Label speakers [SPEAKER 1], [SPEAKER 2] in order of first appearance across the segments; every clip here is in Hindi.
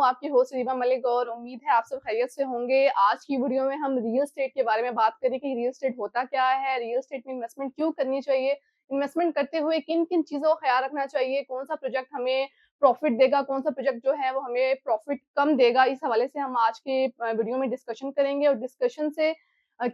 [SPEAKER 1] हूँ आपकी होस्ट रीमा मलिक और उम्मीद है आप सब खैरियत से होंगे। आज की वीडियो में हम रियल एस्टेट के बारे में बात करें कि रियल एस्टेट होता क्या है, रियल एस्टेट में इन्वेस्टमेंट क्यों करनी चाहिए, इन्वेस्टमेंट करते हुए किन-किन चीज़ों का ख्याल रखना चाहिए, कौन-सा प्रोजेक्ट हमें प्रॉफिट देगा, कौन-सा प्रोजेक्ट जो है वो हमें प्रॉफिट कम देगा। इस हवाले से हम आज के वीडियो में डिस्कशन करेंगे और डिस्कशन से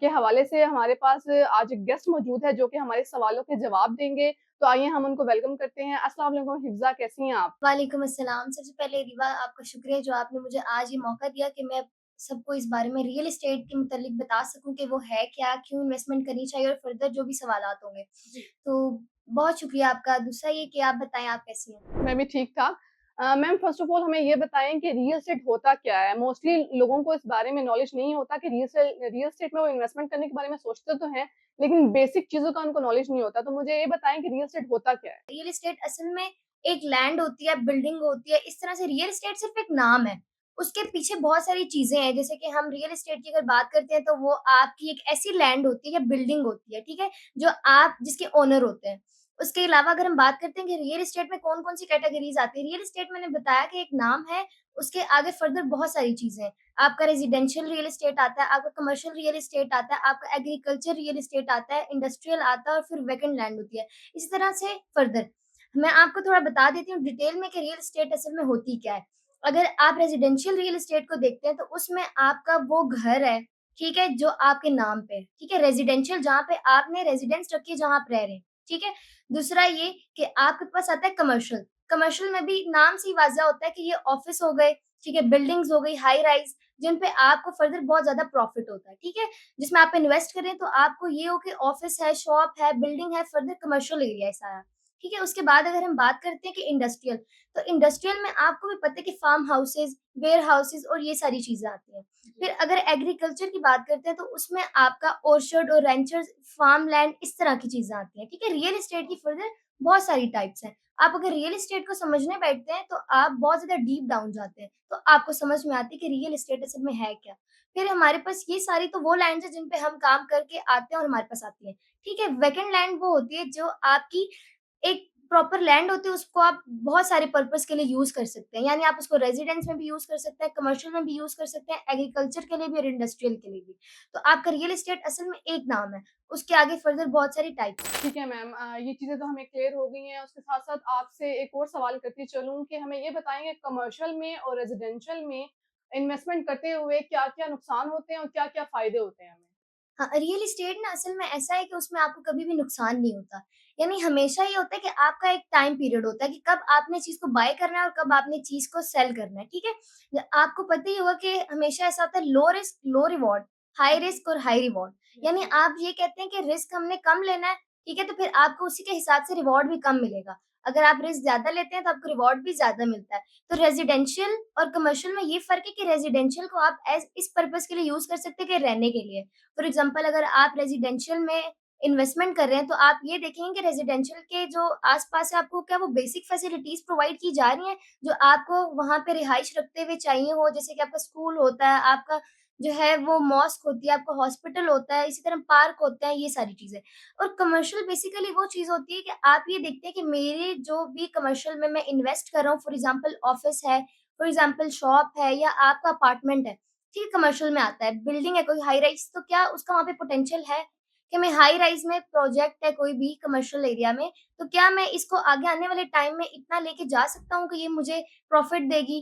[SPEAKER 1] के हवाले से हमारे पास आज एक गेस्ट मौजूद है जो कि हमारे सवालों के जवाब देंगे। तो आइए हम उनको वेलकम करते हैं। अस्सलाम वालेकुम हिफ्ज़ा, कैसी हैं आप?
[SPEAKER 2] वालेकुम अस्सलाम। सबसे पहले रिवा आपका शुक्रिया जो आपने मुझे आज ये मौका दिया कि मैं सबको इस बारे में रियल एस्टेट के मुतालिक बता सकूँ कि वो है क्या, क्यों इन्वेस्टमेंट करनी चाहिए और फर्दर जो भी सवालात होंगे।
[SPEAKER 1] जी।
[SPEAKER 2] तो बहुत शुक्रिया आपका। दूसरा ये कि आप बताएँ आप कैसी हैं?
[SPEAKER 1] मैं भी ठीक-ठाक। मैम फ़र्स्ट ऑफ़ ऑल हमें ये बताएँ कि रियल एस्टेट होता क्या है? मोस्टली लोगों को इस बारे में नॉलेज नहीं होता कि रियल एस्टेट में वो इन्वेस्टमेंट करने के बारे में सोचते तो हैं, लेकिन बेसिक चीज़ों का उनको नॉलेज नहीं होता। तो मुझे ये बताएँ कि रियल एस्टेट होता क्या है?
[SPEAKER 2] रियल एस्टेट असल में एक लैंड होती है, बिल्डिंग होती है, इस तरह से रियल एस्टेट सिर्फ़ एक नाम है। उसके पीछे बहुत सारी चीज़ें हैं, जैसे कि हम रियल एस्टेट की अगर बात करते हैं तो वो आपकी एक ऐसी लैंड होती है या बिल्डिंग होती है, ठीक है? जो आप जिसके ओनर होते हैं। उसके अलावा अगर हम बात करते हैं कि रियल एस्टेट में कौन-कौन सी कैटेगरीज़ आती है, रियल एस्टेट मैंने बताया कि एक नाम है, उसके आगे फर्दर बहुत सारी चीज़ें हैं। आपका रेज़िडेंशियल रियल एस्टेट आता है, आपका कमर्शियल रियल एस्टेट आता है, आपका एग्रीकल्चर रियल एस्टेट आता है, इंडस्ट्रियल आता है और फिर वेकेंट लैंड होती है। इसी तरह से फर्दर मैं आपको थोड़ा बता देती हूँ डिटेल में कि रियल एस्टेट असल में होती क्या है। अगर आप रेजिडेंशियल रियल एस्टेट को देखते हैं तो उसमें आपका वो घर है, ठीक है? जो आपके नाम पे है, ठीक है? रेजिडेंशियल जहाँ पे आपने रेजिडेंस रखी है जहाँ आप रह रहे हैं, ठीक है? दूसरा ये कि आपके पास आता है कमर्शियल। कमर्शियल में भी नाम से ही वाज़ह होता है कि ये ऑफिस हो गए, ठीक है? बिल्डिंग्स हो गई, हाई राइज़ जिन पे आपको फर्दर बहुत ज़्यादा प्रॉफिट होता है, ठीक है? जिसमें आप इन्वेस्ट करें तो आपको ये हो कि ऑफिस है, शॉप है, बिल्डिंग है, फर्दर कमर्शियल एरिया है सारा। ठीक है? उसके बाद अगर हम बात करते हैं कि इंडस्ट्रियल, तो इंडस्ट्रियल में आपको भी पता है कि फार्म हाउसेज़, वेयर हाउसेज़ और ये सारी चीज़ें आती हैं।
[SPEAKER 1] जी।
[SPEAKER 2] फिर अगर एग्रीकल्चर की बात करते हैं तो उसमें आपका ऑर्चर्ड और रेंचर्स, फार्म लैंड इस तरह की चीज़ें आती हैं। ठीक है? रियल एस्टेट की फर्दर बहुत सारी टाइप्स हैं। आप अगर रियल एस्टेट को समझने बैठते हैं तो आप बहुत ज़्यादा डीप डाउन जाते हैं। तो आपको समझ में आती है कि रियल एस्टेट असल में है क्या? फिर हमारे पास ये सारी तो वो लैंड्स हैं जिन पे हम काम करके आते हैं और हमारे पास आती हैं। ठीक है? वैकेंट लैंड वो होती है जो आपकी एक प्रॉपर लैंड होती है, उसको आप बहुत सारे पर्पज़ के लिए यूज़ कर सकते हैं। यानी आप उसको रेज़िडेंस में भी यूज़ कर सकते हैं, कमर्शियल में भी यूज़ कर सकते हैं, एग्रीकल्चर के लिए भी और इंडस्ट्रियल के लिए भी। तो आपका रियल एस्टेट असल में एक नाम है, उसके आगे फर्दर बहुत सारी टाइप्स हैं।
[SPEAKER 1] ठीक है मैम, ये चीज़ें तो हमें क्लियर हो गई हैं। उसके साथ-साथ आपसे एक और सवाल करती चलूँ कि हमें ये बताएँगे कमर्शियल में और रेज़िडेंशियल में इन्वेस्टमेंट करते हुए क्या-क्या नुकसान होते हैं और क्या-क्या फ़ायदे होते हैं हमें?
[SPEAKER 2] हाँ, रियल एस्टेट ना असल में ऐसा है कि उसमें आपको कभी भी नुकसान नहीं होता। यानी हमेशा ये होता है कि आपका एक टाइम पीरियड होता है कि कब आपने चीज़ को बाय करना है और कब आपने चीज़ को सेल करना है, ठीक है? आपको पता ही होगा कि हमेशा ऐसा होता है लो रिस्क, लो रिवॉर्ड, हाई रिस्क और हाई रिवॉर्ड। यानी
[SPEAKER 1] जी।
[SPEAKER 2] आप ये कहते हैं कि रिस्क हमने कम लेना है, ठीक है? तो फिर आपको उसी के हिसाब से रिवॉर्ड भी कम मिलेगा। अगर आप रिस्क ज़्यादा लेते हैं तो आपको रिवॉर्ड भी ज़्यादा मिलता है। तो रेज़िडेंशियल और कमर्शियल में ये फ़र्क है कि रेज़िडेंशियल को आप इस पर्पज़ के लिए यूज़ कर सकते हैं कि रहने के लिए। फॉर एग्जांपल अगर आप रेजिडेंशियल में इन्वेस्टमेंट कर रहे हैं, तो आप ये देखेंगे कि रेजिडेंशियल के जो आस-पास है आपको क्या वो बेसिक फैसिलिटीज़ प्रोवाइड की जा रही हैं, जो आपको वहाँ पे रिहाइश रखते हुए चाहिए हो, जैसे कि आपका स्कूल होता है, आपका जो है वो मॉस्क होती है, आपका हॉस्पिटल होता है, इसी तरह पार्क होते हैं, ये सारी चीज़ें। और कमर्शियल बेसिकली वो चीज़ होती है कि आप ये देखते हैं कि मेरे जो भी कमर्शियल में मैं इन्वेस्ट कर रहा हूँ, फॉर एग्जांपल ऑफिस है, फॉर एग्जांपल शॉप है या आपका अपार्टमेंट है, ठीक है, कमर्शियल में आता है। बिल्डिंग है कोई हाई राइज़ तो क्या उसका वहाँ पे पोटेंशियल है कि मैं हाई राइज़ में प्रोजेक्ट है कोई भी कमर्शियल एरिया में, तो क्या मैं इसको आगे आने वाले टाइम में इतना लेके जा सकता हूँ कि ये मुझे प्रॉफ़िट देगी?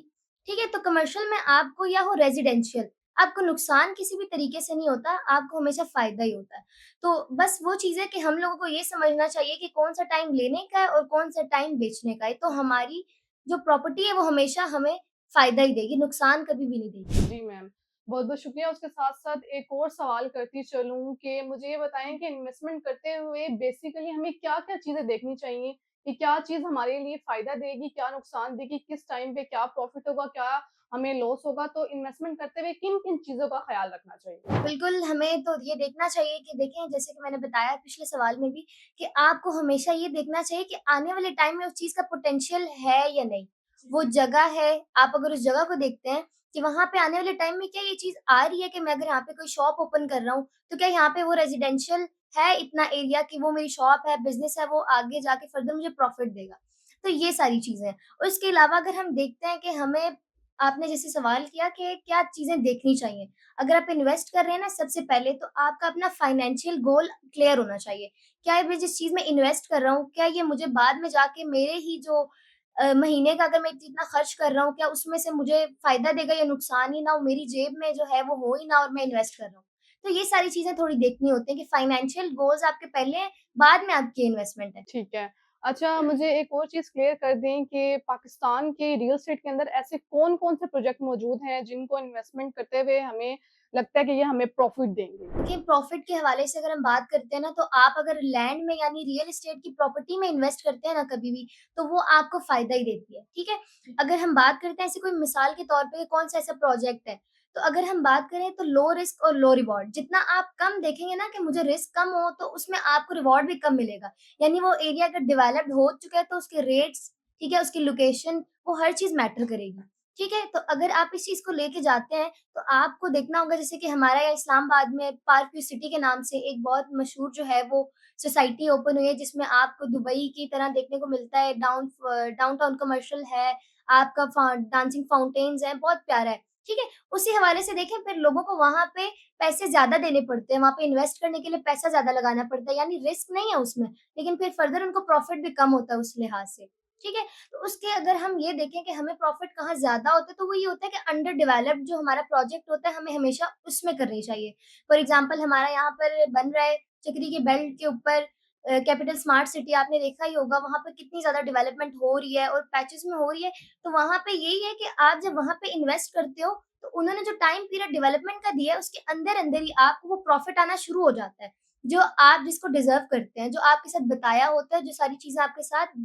[SPEAKER 2] ठीक है, तो कमर्शियल में आपको या हो रेज़िडेंशियल, आपको नुकसान किसी भी तरीके से नहीं होता, आपको हमेशा फ़ायदा ही होता है। तो बस वो चीज़ है कि हम लोगों को ये समझना चाहिए कि कौन-सा टाइम लेने का है और कौन-सा टाइम बेचने का है। तो हमारी जो प्रॉपर्टी है वो हमेशा हमें फ़ायदा ही देगी, नुकसान कभी भी नहीं देगी।
[SPEAKER 1] जी मैम, बहुत-बहुत शुक्रिया। उसके साथ-साथ एक और सवाल करती चलूँ कि मुझे ये बताएँ कि इन्वेस्टमेंट करते हुए बेसिकली हमें क्या-क्या चीज़ें देखनी चाहिए कि क्या चीज़ हमारे लिए फ़ायदा देगी, क्या नुकसान देगी, किस टाइम पे क्या प्रॉफ़िट होगा, क्या हमें लॉस होगा? तो इन्वेस्टमेंट करते हुए किन-किन चीज़ों का ख़्याल रखना चाहिए?
[SPEAKER 2] बिल्कुल, हमें तो ये देखना चाहिए कि देखें जैसे कि मैंने बताया पिछले सवाल में भी कि आपको हमेशा ये देखना चाहिए कि आने वाले टाइम में उस चीज़ का पोटेंशियल है या नहीं। वो जगह है, आप अगर उस जगह को देखते हैं कि वहाँ पे आने वाले टाइम में क्या ये चीज़ आ रही है कि मैं अगर यहाँ पे कोई शॉप ओपन कर रहा हूँ, तो क्या यहाँ पे वो रेज़िडेंशियल है इतना एरिया कि वो मेरी शॉप है, बिज़नेस है, वो आगे जाके फर्दर मुझे प्रॉफ़िट देगा। तो ये सारी चीज़ें हैं और इसके अलावा अगर हम देखते हैं कि हमें आपने जैसे सवाल किया कि क्या चीज़ें देखनी चाहिए। अगर आप इन्वेस्ट कर रहे हैं ना सबसे पहले तो आपका अपना फाइनेंशियल गोल क्लियर होना चाहिए। क्या ये मैं जिस चीज़ में इन्वेस्ट कर रहा हूँ, क्या ये मुझे बाद में जाके मेरे ही जो महीने का अगर मैं जितना खर्च कर रहा हूँ, क्या उसमें से मुझे फ़ायदा देगा या नुकसान ही ना हो, मेरी जेब में जो है वो हो ही ना और मैं इन्वेस्ट कर रहा हूँ। तो ये सारी चीज़ें थोड़ी देखनी होती हैं कि फाइनेंशियल गोल्स आपके पहले हैं, बाद में आपकी इन्वेस्टमेंट है।
[SPEAKER 1] ठीक है। अच्छा, मुझे एक और चीज़ क्लियर कर दें कि पाकिस्तान के रियल एस्टेट के अंदर ऐसे कौन-कौन से प्रोजेक्ट मौजूद हैं जिनको इन्वेस्टमेंट करते हुए हमें लगता है कि ये हमें प्रॉफ़िट देंगे?
[SPEAKER 2] देखिए प्रॉफ़िट के हवाले से अगर हम बात करते हैं ना, तो आप अगर लैंड में यानी रियल एस्टेट की प्रॉपर्टी में इन्वेस्ट करते हैं ना कभी भी, तो वो आपको फ़ायदा ही देती है, ठीक है? अगर हम बात करते हैं ऐसे कोई मिसाल के तौर पे कौन-सा ऐसा प्रोजेक्ट है, तो अगर हम बात करें तो लो रिस्क और लो रिवॉर्ड। जितना आप कम देखेंगे ना कि मुझे रिस्क कम हो, तो उसमें आपको रिवॉर्ड भी कम मिलेगा। यानी वो एरिया अगर डेवलप्ड हो चुका है, तो उसके रेट्स, ठीक है, उसकी लोकेशन, वो हर चीज़ मैटर करेगी, ठीक है? तो अगर आप इस चीज़ को लेके जाते हैं तो आपको देखना होगा जैसे कि हमारा यहाँ इस्लामाबाद में पार्क व्यू सिटी के नाम से एक बहुत मशहूर जो है वो सोसाइटी ओपन हुई है जिसमें आपको दुबई की तरह देखने को मिलता है। डाउनटाउन कमर्शियल है, आपका डांसिंग फाउंटेन्स है, बहुत प्यारा है, ठीक है? उसी हवाले से देखें फिर लोगों को वहाँ पे पैसे ज़्यादा देने पड़ते हैं, वहाँ पे इन्वेस्ट करने के लिए पैसा ज़्यादा लगाना पड़ता है, यानी रिस्क नहीं है उसमें, लेकिन फिर फर्दर उनको प्रॉफिट भी कम होता है उस लिहाज से, ठीक है? तो उसके अगर हम ये देखें कि हमें प्रॉफिट कहाँ ज़्यादा होता है, तो वो ये होता है कि अंडर डेवलप्ड जो हमारा प्रोजेक्ट होता है, हमें हमेशा उसमें करनी चाहिए। फॉर एग्ज़ाम्पल हमारा यहाँ पर बन रहा है चक्री के बेल्ट के ऊपर कैपिटल स्मार्ट सिटी आपने देखा ही होगा, वहाँ पे कितनी ज़्यादा डेवलपमेंट हो रही है और पैचेज़ में हो रही है। तो वहाँ पे यही है कि आप जब वहाँ पे इन्वेस्ट करते हो, तो उन्होंने जो टाइम पीरियड डेवलपमेंट का दिया है, उसके अंदर-अंदर ही आपको वो प्रॉफिट आना शुरू हो जाता है, जो आप जिसको डिज़र्व करते हैं, जो आपके साथ बताया होता है, जो सारी चीज़ें आपके साथ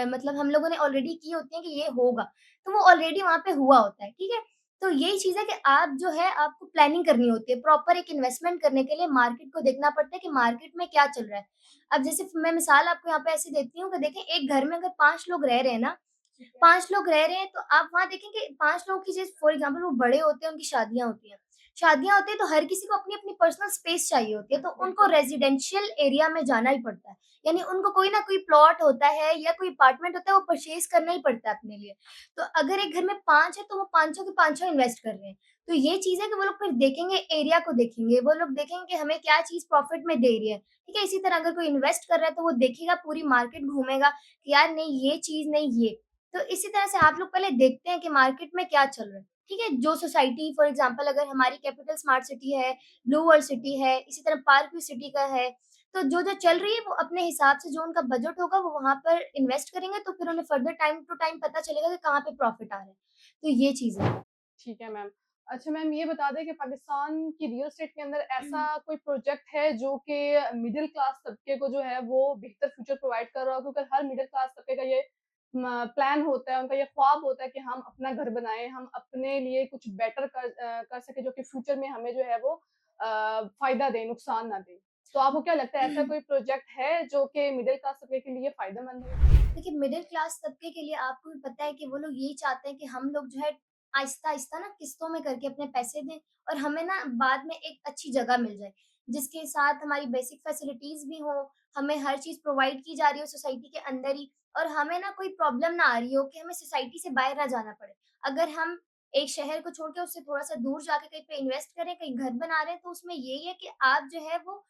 [SPEAKER 2] मतलब हम लोगों ने ऑलरेडी की होती हैं कि ये होगा, तो वो ऑलरेडी वहाँ पे हुआ होता है, ठीक है? तो यही चीज़ है कि आप जो है आपको प्लानिंग करनी होती है, प्रॉपर एक इन्वेस्टमेंट करने के लिए मार्केट को देखना पड़ता है कि मार्केट में क्या चल रहा है। अब जैसे मैं मिसाल आपको यहाँ पे ऐसे देती हूँ कि देखें एक घर में अगर 5 लोग रह रहे हैं ना, 5 लोग रह रहे हैं तो आप वहाँ देखेंगे 5 लोगों की जैसे फॉर एग्ज़ाम्पल वो बड़े होते हैं, उनकी शादियाँ होती हैं। शादियाँ होती हैं तो हर किसी को अपनी-अपनी पर्सनल स्पेस चाहिए होती है, तो उनको रेज़िडेंशियल एरिया में जाना ही पड़ता है। यानी उनको कोई ना कोई प्लॉट होता है या कोई अपार्टमेंट होता है, वो परचेज़ करना ही पड़ता है अपने लिए। तो अगर एक घर में 5 है तो वो पाँचों के पाँचों इन्वेस्ट कर रहे हैं। तो ये चीज़ है कि वो लोग फिर देखेंगे एरिया को देखेंगे, वो लोग देखेंगे कि हमें क्या चीज़ प्रॉफ़िट में दे रही है, ठीक है? इसी तरह अगर कोई इन्वेस्ट कर रहा है तो वो देखेगा पूरी मार्केट घूमेगा कि यार नहीं ये चीज़ नहीं ये। तो इसी तरह से आप लोग पहले देखते हैं कि मार्केट में क्या चल रहा है, ठीक है? जो सोसाइटी फॉर एग्ज़ाम्पल अगर हमारी कैपिटल स्मार्ट सिटी है, ब्लू वर्ल्ड सिटी है, इसी तरह पार्क व्यू सिटी का है, तो जो-जो चल रही है वो अपने हिसाब से जो उनका बजट होगा वो वहाँ पर इन्वेस्ट करेंगे तो फिर उन्हें फर्दर टाइम टू टाइम पता चलेगा कि कहाँ पे प्रॉफिट आ रहा है। तो ये चीज़ है।
[SPEAKER 1] ठीक है मैम। अच्छा मैम, ये बता दें कि पाकिस्तान की रियल एस्टेट के अंदर ऐसा कोई प्रोजेक्ट है जो कि मिडल क्लास तबके को जो है वो बेहतर फ्यूचर प्रोवाइड कर रहा हो? क्योंकि हर मिडल क्लास तबके का ये प्लान होता है, उनका ये ख्वाब होता है कि हम अपना घर बनाएँ, हम अपने लिए कुछ बेटर कर सकें जो कि फ्यूचर में हमें जो है वो फ़ायदा दे, नुकसान ना दे। तो आपको क्या लगता है ऐसा कोई प्रोजेक्ट है जो कि मिडल क्लास तबके के लिए फ़ायदेमंद हो?
[SPEAKER 2] देखिए मिडिल क्लास तबके के लिए आपको भी पता है कि वो लोग यही चाहते हैं कि हम लोग जो है आहिस्ता-आहिस्ता ना किस्तों में करके अपने पैसे दें और हमें ना बाद में एक अच्छी जगह मिल जाए, जिसके साथ हमारी बेसिक फैसिलिटीज़ भी हों, हमें हर चीज़ प्रोवाइड की जा रही हो सोसाइटी के अंदर ही और हमें ना कोई प्रॉब्लम ना आ रही हो कि हमें सोसाइटी से बाहर ना जाना पड़े। अगर हम एक शहर को छोड़ के उससे थोड़ा-सा दूर जाके कहीं पे इन्वेस्ट करें, कहीं घर बना रहे हैं, तो उसमें यही है कि आप जो है वो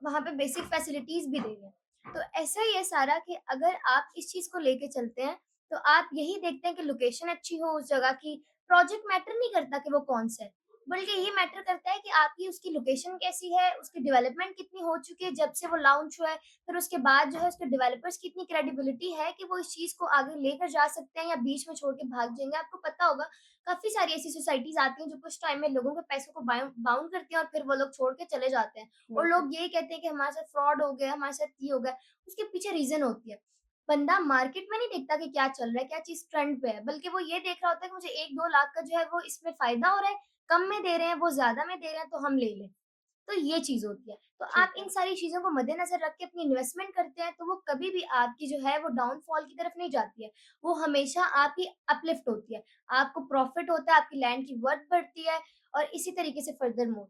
[SPEAKER 2] वहाँ पे बेसिक फैसिलिटीज़ भी दे रहे हैं। तो ऐसा ही है सारा कि अगर आप इस चीज़ को लेके चलते हैं, तो आप यही देखते हैं कि लोकेशन अच्छी हो उस जगह की, प्रोजेक्ट मैटर नहीं करता कि वो कौन-सा है, बल्कि ये मैटर करता है कि आपकी उसकी लोकेशन कैसी है, उसकी डेवलपमेंट कितनी हो चुकी है जब से वो लॉन्च हुआ है, फिर उसके बाद जो है उसके डेवलपर्स की इतनी क्रेडिबिलिटी है कि वो इस चीज़ को आगे लेकर जा सकते हैं या बीच में छोड़ के भाग जाएँगे। आपको पता होगा काफ़ी सारी ऐसी सोसाइटीज़ आती हैं जो कुछ टाइम में लोगों के पैसों को बाउंड करती हैं और फिर वो लोग छोड़ के चले जाते हैं। और
[SPEAKER 1] बिल्कुल।
[SPEAKER 2] लोग यही कहते हैं कि हमारे साथ फ्रॉड हो गया, हमारे साथ ये हो गया। उसके पीछे रीज़न होती है। बंदा मार्केट में नहीं देखता कि क्या चल रहा है, क्या चीज़ ट्रेंड पे है, बल्कि वो ये देख रहा होता है कि मुझे 1-2 लाख का जो है वो इसमें फ़ायदा हो रहा है, कम में दे रहे हैं, वो ज़्यादा में दे रहे हैं तो हम ले लें। तो ये चीज़ होती है। तो
[SPEAKER 1] ठीक
[SPEAKER 2] आप
[SPEAKER 1] है।
[SPEAKER 2] इन सारी चीज़ों को मद्देनज़र रख के अपनी इन्वेस्टमेंट करते हैं, तो वो कभी भी आपकी जो है वो डाउनफॉल की तरफ नहीं जाती है। वो हमेशा आपकी अपलिफ्ट होती है। आपको प्रॉफ़िट होता है, आपकी लैंड की वर्थ बढ़ती है और इसी तरीके से फर्दर मोर।